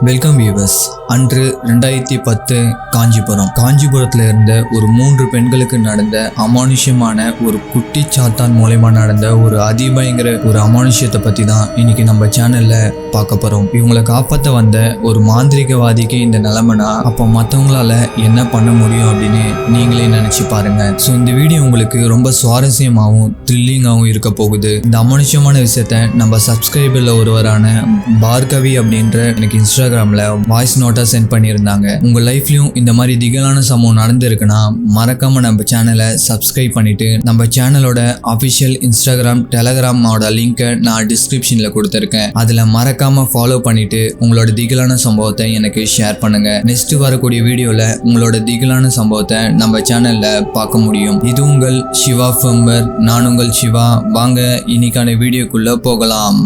Welcome viewers. அன்று 2010 காஞ்சிபுரத்தில் இருந்த ஒரு 3 பெண்களுக்கு நடந்த அமானுஷ்யமான ஒரு குட்டி சாத்தான் மூலமா நடந்த ஒரு அதிபயங்கர ஒரு அமானுஷ்யத்தை பத்தி தான் இன்னைக்கு நம்ம சேனல்ல பார்க்க போறோம். இவங்களை காப்பாற்ற வந்த ஒரு மாந்திரிகவாதிக்கு இந்த நிலைமைனா அப்போ மற்றவங்களால என்ன பண்ண முடியும் அப்படின்னு நீங்களே நினைச்சு பாருங்க. ஸோ இந்த வீடியோ உங்களுக்கு ரொம்ப சுவாரஸ்யமாகவும் த்ரில்லிங்காகவும் இருக்க போகுது. இந்த அமானுஷ்யமான விஷயத்த நம்ம சப்ஸ்கிரைபர்ல ஒருவரான பார்கவி அப்படின்ற எனக்கு இன்ஸ்டாகிராம்ல வாய்ஸ் நோட்டா சென்ட் பண்ணியிருந்தாங்க. உங்க லைஃப்லயும் இந்த மாதிரி திகழான சம்பவம் நடந்திருக்குன்னா மறக்காம நம்ம சேனலை சப்ஸ்கிரைப் பண்ணிட்டு நம்ம சேனலோட அபிஷியல் இன்ஸ்டாகிராம் டெலகிராமோட லிங்கை நான் டிஸ்கிரிப்ஷன்ல கொடுத்துருக்கேன். அதுல மறக்காம ஃபாலோ பண்ணிட்டு உங்களோட திகழான சம்பவத்தை எனக்கு ஷேர் பண்ணுங்க. நெக்ஸ்ட் வரக்கூடிய வீடியோல உங்களோட திகழான சம்பவத்தை நம்ம சேனல்ல பார்க்க முடியும். இது உங்கள் சிவா ஃபெம்பர், நான் உங்கள் சிவா. வாங்க இன்னைக்கான வீடியோக்குள்ள போகலாம்.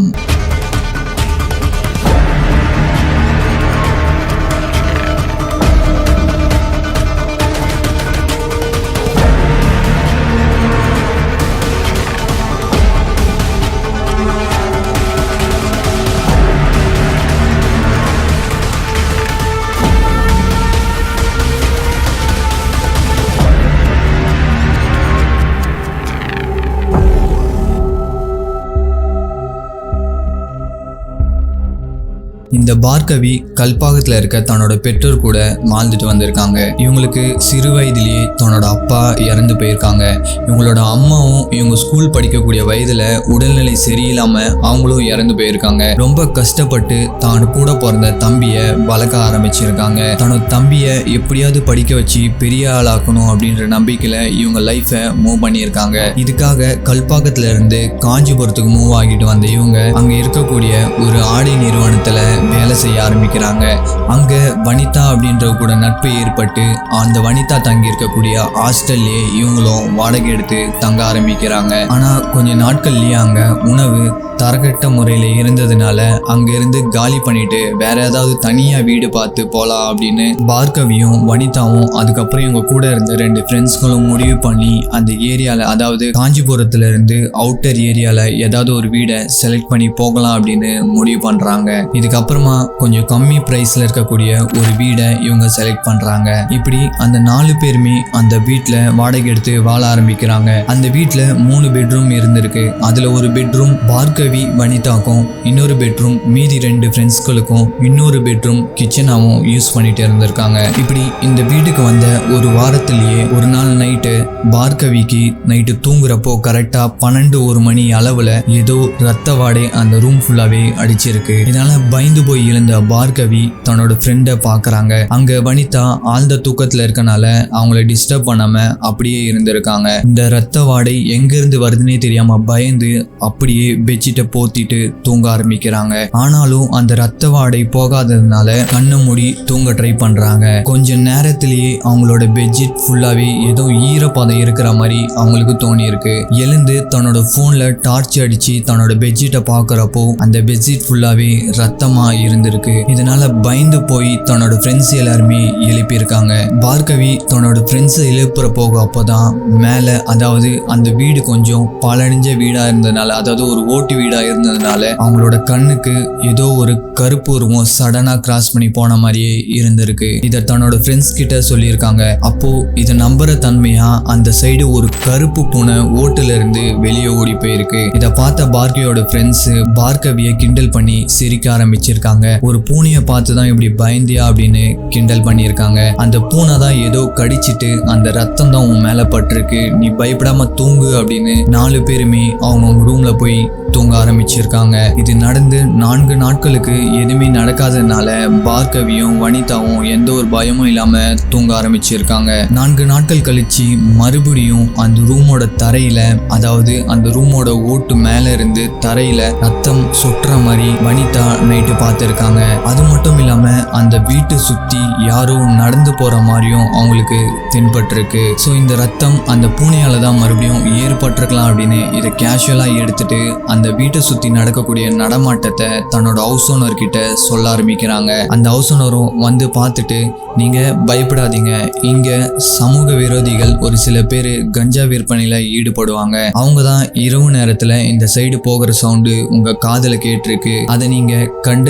இந்த பார்கவி கல்பாக்கத்தில் இருக்க தன்னோட பெற்றோர் கூட வாழ்ந்துட்டு வந்திருக்காங்க. இவங்களுக்கு சிறு வயதிலேயே தன்னோட அப்பா இறந்து போயிருக்காங்க. இவங்களோட அம்மாவும் இவங்க ஸ்கூல் படிக்கக்கூடிய வயதுல உடல்நிலை சரியில்லாம அவங்களும் இறந்து போயிருக்காங்க. ரொம்ப கஷ்டப்பட்டு தான் கூட பிறந்த தம்பிய வளர்க்க ஆரம்பிச்சிருக்காங்க. தன்னோட தம்பிய எப்படியாவது படிக்க வச்சு பெரிய ஆளாக்கணும் அப்படின்ற நம்பிக்கையில இவங்க லைஃபை மூவ் பண்ணியிருக்காங்க. இதுக்காக கல்பாக்கத்துல இருந்து காஞ்சிபுரத்துக்கு மூவ் ஆகிட்டு வந்த இவங்க அங்க இருக்கக்கூடிய ஒரு ஆடை நிறுவனத்துல வேலை செய்ய ஆரம்பிக்கிறாங்க. அங்க வனிதா அப்படின்ற கூட நட்பு ஏற்பட்டு அந்த வனிதா தங்கி இருக்கக்கூடிய ஹாஸ்டல்லே இவங்களும் வாடகை எடுத்து தங்க ஆரம்பிக்கிறாங்க. ஆனா கொஞ்ச நாட்கள்லயே அங்க உணவு தரகட்ட முறையில இருந்ததுனால அங்க இருந்து காலி பண்ணிட்டு வேற ஏதாவது தனியா வீடு பார்த்து போலாம் அப்படின்னு பார்கவியும் வனிதாவும் அதுக்கப்புறம் இவங்க கூட இருந்த 2 ஃப்ரெண்ட்ஸ்களும் முடிவு பண்ணி அந்த ஏரியால, அதாவது காஞ்சிபுரத்துல இருந்து அவுட்டர் ஏரியால ஏதாவது ஒரு வீடை செலக்ட் பண்ணி போகலாம் அப்படின்னு முடிவு பண்றாங்க. இதுக்கப்புறமா கொஞ்சம் கம்மி பிரைஸ்ல இருக்கக்கூடிய ஒரு வீடை இவங்க செலக்ட் பண்றாங்க. இப்படி அந்த 4 பேருமே அந்த வீட்டுல வாடகை எடுத்து வாழ ஆரம்பிக்கிறாங்க. அந்த வீட்டுல 3 பெட்ரூம் இருந்திருக்கு. அதுல ஒரு பெட்ரூம் பார்கவி வனிதாக்கும், இன்னொரு பெட்ரூம் மீதி 2 ஃப்ரெண்ட்ஸ்களுக்கும், இன்னொரு பெட்ரூம் கிச்சனாவும் யூஸ் பண்ணிட்டு இருந்திருக்காங்க. இப்படி இந்த வீட்டுக்கு வந்த ஒரு வாரத்திலேயே ஒரு நாள் நைட்டு பார்கவிக்கு நைட்டு தூங்குறப்போ கரெக்டா 12-1 மணி அளவுல ஏதோ ரத்த வாடை அந்த ரூம் ஃபுல்லாவே அடிச்சிருக்கு. இதனால பயந்து போய் எழுந்த பார்கவி தன்னோட ஃப்ரெண்டை பாக்குறாங்க. அங்க வனிதா ஆழ்ந்த தூக்கத்துல இருக்கனால அவங்கள டிஸ்டர்ப் பண்ணாம அப்படியே இருந்திருக்காங்க. இந்த ரத்த வாடை எங்க இருந்து வருதுன்னே தெரியாம பயந்து அப்படியே பெட்ஷீட்டை போத்திட்டு தூங்க ஆரம்பிக்கிறாங்க. ஆனாலும் அந்த ரத்த வாடை போகாததுனால கண்ணை மூடி தூங்க ட்ரை பண்றாங்க. கொஞ்ச நேரத்திலேயே அவங்களோட பெட்ஷீட் ஃபுல்லாவே ஏதோ ஈரப்பதம் இருக்கிற மாதிரி அவங்களுக்கு தோணி இருக்கு. எழுந்து தன்னோட போன்ல டார்ச் அடிச்சு தன்னோட பெட்ஷீட்டை பாக்குறப்போ அந்த பெட்ஷீட் ஃபுல்லாவே ரத்தமா இருந்திருக்கு. இதனால பயந்து போய் தன்னோட ஃப்ரெண்ட்ஸ் எல்லாருமே எழுப்பியிருக்காங்க. பார்கவி தன்னோட ஃப்ரெண்ட்ஸ் எழுப்புற போக அப்போதான் மேல, அதாவது அந்த வீடு கொஞ்சம் பழனிஞ்ச வீடா இருந்ததுனால, அதாவது ஒரு ஓட்டு வீடா இருந்ததுனால அவங்களோட கண்ணுக்கு ஏதோ ஒரு கருப்பு உருவம் சடனா கிராஸ் பண்ணி போன மாதிரியே இருந்திருக்கு. இத தன்னோட ஃப்ரெண்ட்ஸ் கிட்ட சொல்லியிருக்காங்க. அப்போ இதை நம்புற தன்மையா அந்த சைடு ஒரு கருப்பு பூனை ஓட்டுல இருந்து வெளியே ஓடி போயிருக்கு. இதை பார்த்த பார்கவியோட ஃப்ரெண்ட்ஸ் பார்கவியை கிண்டல் பண்ணி சிரிக்க ஆரம்பிச்சிருக்காங்க. ஒரு பூனையை பார்த்துதான் இப்படி பயந்தியா அப்படின்னு கிண்டல் பண்ணியிருக்காங்க. அந்த பூனை தான் ஏதோ கடிச்சிட்டு அந்த ரத்தம் தான் உன் மேல பட்டிருக்கு, நீ பயப்படாம தூங்கு அப்படின்னு 4 பேருமே அவங்க ரூம்ல போய் தூங்க ஆரம்பிச்சிருக்காங்க. இது நடந்து 4 நாட்களுக்கு எதுவுமே நடக்காததுனால பார்கவியும் வனிதாவும் எந்த ஒரு பயமும் இல்லாம தூங்க ஆரம்பிச்சிருக்காங்க. 4 நாட்கள் கழிச்சு மறுபடியும் அந்த ரூமோட தரையில, அதாவது அந்த ரூமோட ஓட்டு மேல இருந்து தரையில ரத்தம் சொட்டுற மாதிரி வனிதா நைட்டு பார்த்திருக்காங்க. அது மட்டும் இல்லாம அந்த வீட்டை சுத்தி யாரோ நடந்து போற மாதிரியும் அவங்களுக்கு தென்பட்டிருக்கு. ஸோ இந்த ரத்தம் அந்த பூனையால தான் மறுபடியும் ஏற்பட்டிருக்கலாம் அப்படின்னு இதை கேஷுவலா எடுத்துட்டு அந்த வீட்டை சுத்தி நடக்கக்கூடிய நடமாட்டத்தை தன்னோட ஹவுஸ் ஓனர் கிட்ட சொல்ல ஆரம்பிக்கிறாங்க. அந்த ஹவுஸ் ஓனரும் வந்து பார்த்துட்டு, நீங்க பயப்படாதீங்க, இங்க சமூக விரோதிகள் ஒரு சில பேர் கஞ்சா விற்பனையில ஈடுபடுவாங்க. அவங்க தான் இரவு நேரத்துல இந்த சைடு போகிற சவுண்டு உங்க காதுல கேட்டிருக்கு, அதை நீங்க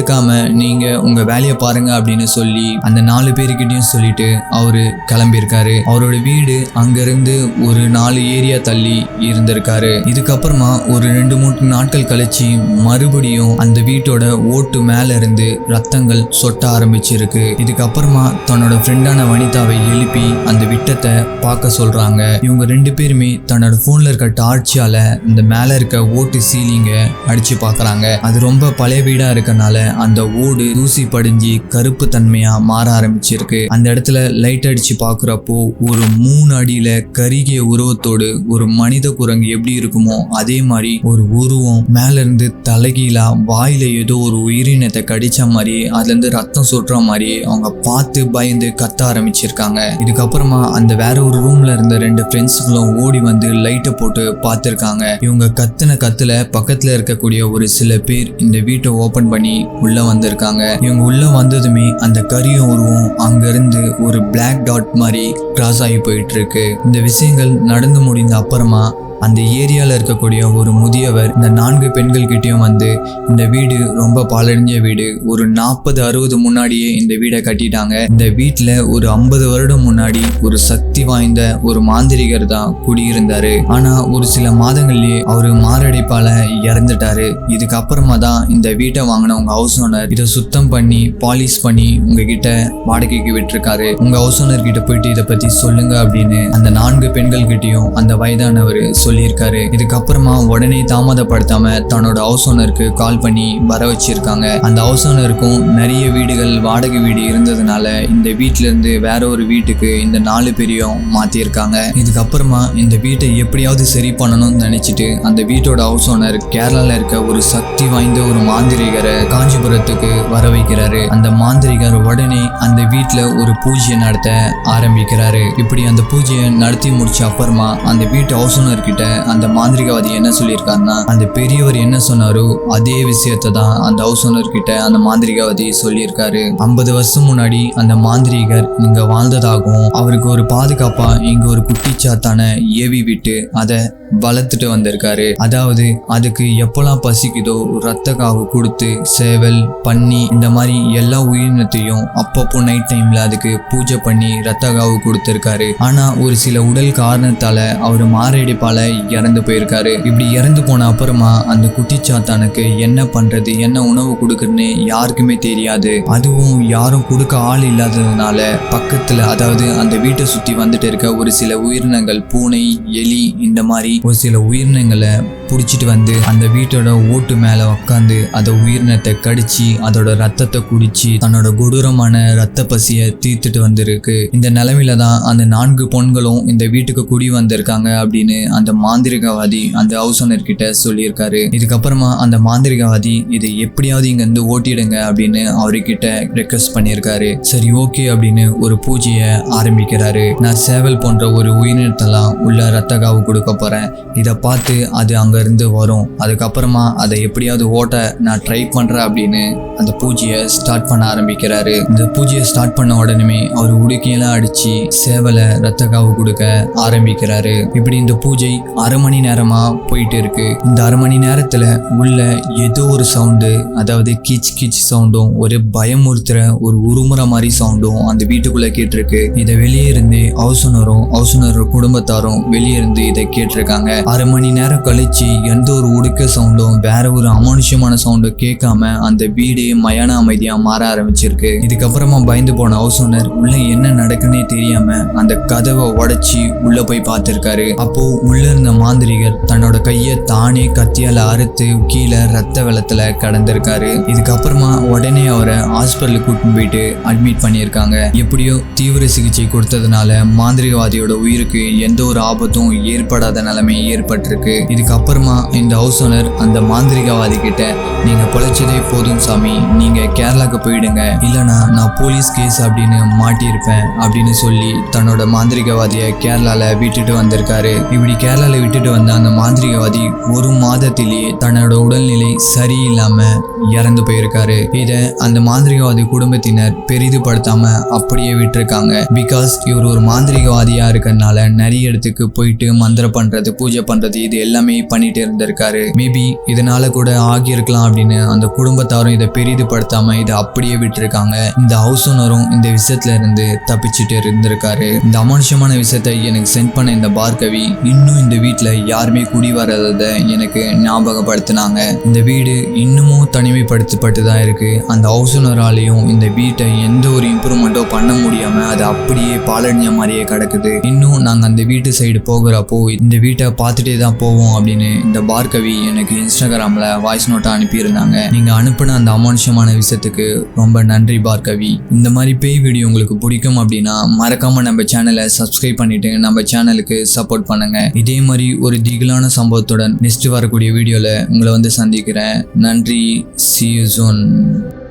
கண்டுக்காம நீங்க உங்க வேலையை பாருங்க அப்படின்னு சொல்லி அந்த 4 பேருக்கிட்டையும் சொல்லிட்டு அவரு கிளம்பியிருக்காரு. அவரோட வீடு அங்கிருந்து ஒரு 4 ஏரியா தள்ளி இருந்திருக்காரு. இதுக்கப்புறமா ஒரு 2-3 நாட்கள் கழிச்சு மறுபடியும் அந்த வீட்டோட ஓட்டு மேல இருந்து ரத்தங்கள் சொட்ட ஆரம்பிச்சிருக்கு. இதுக்கப்புறமா தன்னோட ஃப்ரெண்டான வனிதாவை எழுப்பி அந்த விட்டத்தை பார்க்க சொல்றாங்க. இவங்க 2 பேருமே தன்னோட போன்ல இருக்க டார்ச்சால இந்த மேல இருக்க ஓட்டு சீலிங்க அடிச்சு பாக்குறாங்க. அது ரொம்ப பழைய வீடா இருக்கனால அந்த ஓடு தூசி படிஞ்சு கருப்பு தன்மையா மாற ஆரம்பிச்சிருக்கு. அந்த இடத்துல லைட் அடிச்சு பாக்குறப்போ ஒரு 3 அடியில கருகிய உருவத்தோடு ஒரு மனித குரங்கு எப்படி இருக்குமோ அதே மாதிரி ஒரு உருவம் மேல இருந்து தலைகீழா வாயில ஏதோ ஒரு உயிரினத்தை கடிச்ச மாதிரி அதுல இருந்து ரத்தம் சொட்டுற மாதிரி அவங்க பார்த்து பயந்து கத்த ஆரம்பிச்சிருக்காங்க. இதுக்கப்புறமா அந்த வேற ஒரு ரூம்ல இருந்த 2 ஃப்ரெண்ட்ஸுகளும் ஓடி வந்து லைட்டை போட்டு பார்த்திருக்காங்க. இவங்க கத்துல பக்கத்துல இருக்கக்கூடிய ஒரு சில பேர் இந்த வீட்டை ஓபன் பண்ணி உள்ள வந்திருக்காங்க. இவங்க உள்ள வந்ததுமே அந்த கரிய உருவம் அங்கிருந்து ஒரு பிளாக் டாட் மாதிரி கிராஸ் ஆகி போயிட்டு இருக்கு. இந்த விஷயங்கள் நடந்து முடிந்த அப்புறமா அந்த ஏரியால இருக்கக்கூடிய ஒரு முதியவர் இந்த 4 பெண்கள் கிட்டயும் வந்து இந்த வீடு ரொம்ப பாழடைஞ்ச வீடு, ஒரு 40-60 முன்னாடியே இந்த வீடை கட்டிட்டாங்க. இந்த வீட்டுல ஒரு 50 வருடம் முன்னாடி ஒரு சக்தி வாய்ந்த ஒரு மாந்திரிகர் தான் குடியிருந்தாரு. ஆனா ஒரு சில மாதங்கள்லயே அவரு மாரடைப்பால இறந்துட்டாரு. இதுக்கப்புறமா தான் இந்த வீட்டை வாங்கின உங்க ஹவுஸ் ஓனர் இதை சுத்தம் பண்ணி பாலிஷ் பண்ணி உங்ககிட்ட வாடகைக்கு விட்டுருக்காரு. உங்க ஹவுஸ் ஓனர் கிட்ட போயிட்டு இதை பத்தி சொல்லுங்க அப்படின்னு அந்த 4 பெண்கள் கிட்டயும் அந்த வயதானவர் சொல்லியிருக்காரு. இதுக்கப்புறமா உடனே தாமதப்படுத்தாம தன்னோட ஹவுஸ் ஓனருக்கு கால் பண்ணி வர வச்சிருக்காங்க. அந்த ஹவுஸ் ஓனருக்கும் நிறைய வீடுகள் வாடகை வீடு இருந்ததுனால இந்த வீட்டுல இருந்து வேற ஒரு வீட்டுக்கு இந்த 4 பேரையும் மாத்திருக்காங்க. இதுக்கப்புறமா இந்த வீட்டை எப்படியாவது சரி பண்ணணும்னு நினைச்சிட்டு அந்த வீட்டோட ஹவுஸ் ஓனர் கேரளால இருக்க ஒரு சக்தி வாய்ந்த ஒரு மாந்திரிகரை காஞ்சிபுரத்துக்கு வர வைக்கிறாரு. அந்த மாந்திரிகர் உடனே அந்த வீட்டுல ஒரு பூஜையை நடத்த ஆரம்பிக்கிறாரு. இப்படி அந்த பூஜையை நடத்தி முடிச்ச அப்புறமா அந்த வீட்டு ஹவுஸ் ஓனர் கிட்ட அந்த மாந்திரிகவாதி என்ன சொல்லியிருக்காருன்னா, அந்த பெரியவர் என்ன சொன்னாரோ அதே விஷயத்தை தான் அந்த ஹவுஸ் ஓனர் கிட்ட அந்த மாந்திரிகவாதி சொல்லியிருக்காரு. 50 வருஷம் முன்னாடி அந்த மாந்திரிகர் இங்க வாழ்ந்ததாகவும் அவருக்கு ஒரு பாதுகாப்பா இங்க ஒரு குட்டிச்சாத்தான ஏவி விட்டு அதை வளர்த்துட்டு வந்திருக்காரு. அதாவது அதுக்கு எப்பெல்லாம் பசிக்குதோ ரத்த காவு கொடுத்து சேவல் பன்னி இந்த மாதிரி எல்லா உயிரினத்தையும் அப்பப்போ நைட் டைம்ல அதுக்கு பூஜை பண்ணி ரத்த காவு கொடுத்திருக்காரு. ஆனா ஒரு சில உடல் காரணத்தால அவரு மாரடைப்பால இறந்து போயிருக்காரு. இப்படி இறந்து போன அப்புறமா அந்த குட்டிச்சாத்தானுக்கு என்ன பண்றது என்ன உணவு கொடுக்குறதுன்னு யாருக்குமே தெரியாது. அதுவும் யாரும் கொடுக்க ஆள் இல்லாததுனால பக்கத்துல அதாவது அந்த வீட்டை சுத்தி வந்துட்டு இருக்க ஒரு சில உயிரினங்கள் பூனை எலி இந்த மாதிரி ஒரு சில உயிரினங்களை பிடிச்சிட்டு வந்து அந்த வீட்டோட ஓட்டு மேல உட்காந்து அந்த உயிரினத்தை கடிச்சு அதோட ரத்தத்தை குடிச்சு தன்னோட கொடூரமான ரத்த பசியை தீர்த்துட்டு வந்திருக்கு. இந்த நிலைமையில தான் அந்த 4 பொண்களும் இந்த வீட்டுக்கு குடி வந்திருக்காங்க அப்படின்னு அந்த மாந்திரிகவாதி அந்த ஹவுஸ் ஓனர் கிட்ட சொல்லியிருக்காரு. இதுக்கப்புறமா அந்த மாந்திரிகவாதி இதை எப்படியாவது இங்க இருந்து ஓட்டிடுங்க அப்படின்னு அவர்கிட்ட ரெக்வெஸ்ட் பண்ணியிருக்காரு. சரி ஓகே அப்படின்னு ஒரு பூஜையை ஆரம்பிக்கிறாரு. நான் சேவல் போன்ற ஒரு உயிரினத்தெல்லாம் உள்ள ரத்த காவு கொடுக்க போறேன். இதை பார்த்து அது அங்க இருந்து வரும். அதுக்கப்புறமா அதை எப்படியாவது ஓட்ட நான் ட்ரை பண்றேன் அப்படின்னு அந்த பூஜையை ஸ்டார்ட் பண்ண ஆரம்பிக்கிறாரு. இந்த பூஜையை ஸ்டார்ட் பண்ண உடனே அவர் உடுக்கையெல்லாம் அடிச்சு சேவலை ரத்த காவு கொடுக்க ஆரம்பிக்கிறாரு. இப்படி இந்த பூஜை 1/2 மணி நேரமா போயிட்டு இருக்கு. இந்த 1/2 மணி நேரத்துல உள்ள ஏதோ ஒரு சவுண்டு, அதாவது கீச் கீச் சவுண்டும் ஒரு பயமுறுத்துற ஒரு உருமுற மாதிரி சவுண்டும் அந்த வீட்டுக்குள்ள கேட்டிருக்கு. இதை வெளியே இருந்து ஹவுஸ் ஓனரோட குடும்பத்தாரும் வெளியே இருந்து இதை கேட்டிருக்காங்க. 1/2 மணி நேரம் கழிச்சு எந்த ஒரு உடுக்க சவுண்டும் வேற ஒரு அமானுஷ்யமான சவுண்டும் கேட்காம அந்த வீடே மயான அமைதியா மாற ஆரம்பிச்சிருக்கு. இதுக்கப்புறமா பயந்து போன ஹவுஸ் ஓனர் உள்ள என்ன நடக்குன்னே தெரியாம அந்த கதவை உடைச்சி உள்ள போய் பார்த்திருக்காரு. அப்போ உள்ள இருந்த மாந்திரிகர் தன்னோட கையை தானே கத்தியால அறுத்து கீழே ரத்த வெள்ளத்துல கடந்திருக்காரு. இதுக்கப்புறமா உடனே அவரை ஹாஸ்பிட்டலுக்கு கூட்டிட்டு போயிட்டு அட்மிட் பண்ணியிருக்காங்க. எப்படியோ தீவிர சிகிச்சை கொடுத்ததுனால மாந்திரிகவாதியோட உயிருக்கு எந்த ஒரு ஆபத்தும் ஏற்படாத நிலைமை ஏற்பட்டிருக்கு. இதுக்கப்புறமா இந்த ஹவுஸ் ஓனர் அந்த மாந்திரிகவாதி கிட்ட நீங்க பொழைச்சதே போதும் சாமி, நீங்க கேரளாக்கு போயிடுங்க, இல்லைனா நான் போலீஸ் கேஸ் அப்படின்னு மாட்டியிருப்பேன் அப்படின்னு சொல்லி தன்னோட மாந்திரிகவாதியை கேரளால விட்டுட்டு வந்திருக்காரு. இப்படி கேரளா கேரளால விட்டுட்டு வந்த அந்த மாந்திரிகவாதி 1 மாதத்திலேயே தன்னோட உடல்நிலை சரியில்லாம இறந்து போயிருக்காரு. இத அந்த மாந்திரிகவாதி குடும்பத்தினர் பெரிதுபடுத்தாம அப்படியே விட்டுருக்காங்க. பிகாஸ் இவர் ஒரு மாந்திரிகவாதியா இருக்கறனால நிறைய இடத்துக்கு போயிட்டு மந்திரம் பண்றது, பூஜை பண்றது, இது எல்லாமே பண்ணிட்டு இருந்திருக்காரு. மேபி இதனால கூட ஆகியிருக்கலாம் அப்படின்னு அந்த குடும்பத்தாரும் இதை பெரிதுபடுத்தாம இதை அப்படியே விட்டுருக்காங்க. இந்த ஹவுஸ் ஓனரும் இந்த விஷயத்துல இருந்து தப்பிச்சுட்டு இருந்திருக்காரு. இந்த அமானுஷமான விஷயத்தை எனக்கு சென்ட் பண்ண இந்த பார்கவி இன்னும் இந்த வீட்டுல யாருமே குடி வராததை எனக்கு ஞாபகப்படுத்தினாங்க. இந்த வீடு இன்னமும் தனிமைப்படுத்தப்பட்டு தான் இருக்கு. அந்த ஹவுஸ் ஓனராலையும் இந்த வீட்டை எந்த ஒரு இம்ப்ரூவ்மெண்ட்டோ பண்ண முடியாம அது அப்படியே பாலடைஞ்ச மாதிரியே கிடக்குது. இன்னும் நாங்க அந்த வீட்டு சைடு போகிறப்போ இந்த வீட்டை பார்த்துட்டே தான் போவோம் அப்படின்னு இந்த பார்கவி எனக்கு இன்ஸ்டாகிராம்ல வாய்ஸ் நோட்டா அனுப்பியிருந்தாங்க. நீங்க அனுப்பின அந்த அமானுஷமான விஷயத்துக்கு ரொம்ப நன்றி பார்கவி. இந்த மாதிரி பேய் வீடியோ உங்களுக்கு பிடிக்கும் அப்படின்னா மறக்காம நம்ம சேனலை சப்ஸ்கிரைப் பண்ணிட்டு நம்ம சேனலுக்கு சப்போர்ட் பண்ணுங்க. இதே மாதிரி ஒரு திகிலான சம்பவத்துடன் நெக்ஸ்ட் வரக்கூடிய வீடியோல உங்களை வந்து சந்திக்கிறேன். நன்றி. See you soon.